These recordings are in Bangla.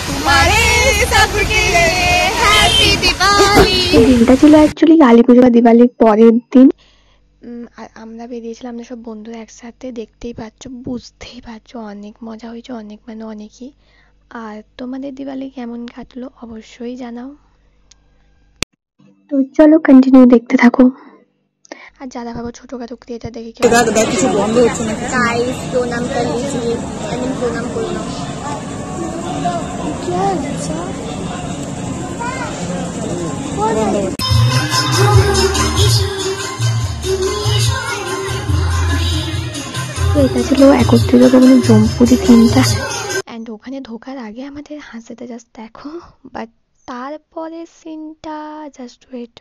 तुम्हारे सबके हैप्पी दिवाली। দিনটা ছিল অ্যাকচুয়ালি কালী পুজো বা দিওয়ালির পরের দিন। আমরা বেরিয়েছিলাম, আমরা সব বন্ধুরা একসাথে। দেখতেই পাচ্ছ, বুঝতেই পারছো, অনেক মজা হয়েছে, অনেক মানে অনেকই। আর তোমাদের দিওয়ালি কেমন কাটলো অবশ্যই জানাও। তো চলো কন্টিনিউ দেখতে থাকো। আর যারা ভাবো ছোটখাটো ক্রিয়েটার দেখে কিছু বন্ধ হচ্ছে না, গাইস প্রণাম कर लीजिए, आई मीन প্রণাম করুন। क्या है এটা ছিল একত্রিত ভবনে ব্রহ্মপুরি থিমটা। অ্যান্ড ওখানে ঢোকার আগে আমাদের হাসিতে জাস্ট দেখো, বাট তারপরে সিনটা জাস্ট ওয়েট।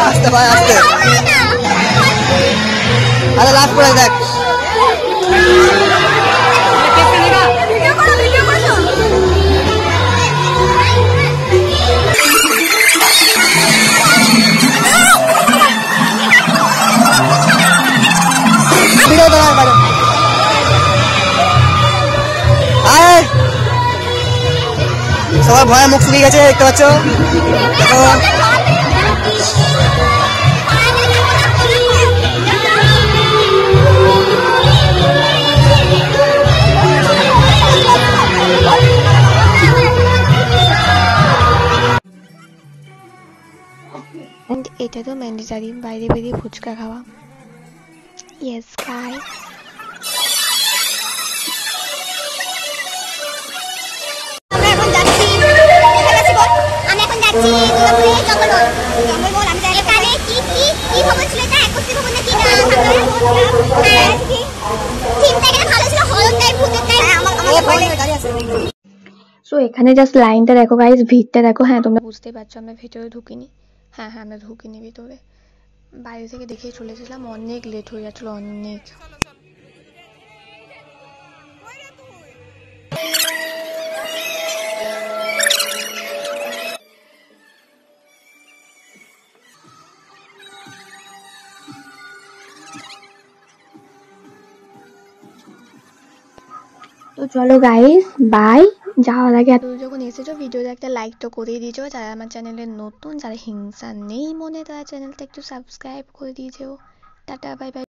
আস্তে ভাই আস্তে, আরে লাভ করে দেখ। সবার ভয়ে মুখ ফুলিয়ে গেছে, দেখতে পাচ্ছ। এটা তো ম্যান্ডেটারি, বাইরে বেরিয়ে ফুচকা খাওয়া। ইয়েস গাইস, আমরা এখন যাচ্ছি দুর্গাপুরে জঙ্গলমহল। আমি জানি এখানে কি ভবন ছিল, এটা একত্রী ভবন নাকি না, থিমটা এখানে ভালো ছিল, হরর টাইপ, ভূতের টাইপ। সো এখানে জাস্ট লাইনটা দেখো গাইস, ভিড়টা দেখো। হ্যাঁ তোমরা বুঝতে পারছো আমরা ভেতরে ঢুকিনি। হ্যাঁ আমরা ঢুকিনি ভিতরে, বাইরে থেকে দেখেই চলেছিলাম। অনেক লেট হয়ে যাচ্ছিল, অনেক। তো চলো গাইস, বাই। যাওয়ার আগে যখন এসেছো ভিডিওতে একটা লাইক তো করেই দিয়েছো। যারা আমার চ্যানেলে নতুন, যারা হিংসা নেই মনে, তারা চ্যানেলটা একটু সাবস্ক্রাইব করে দিয়েছো। Tata, bye bye.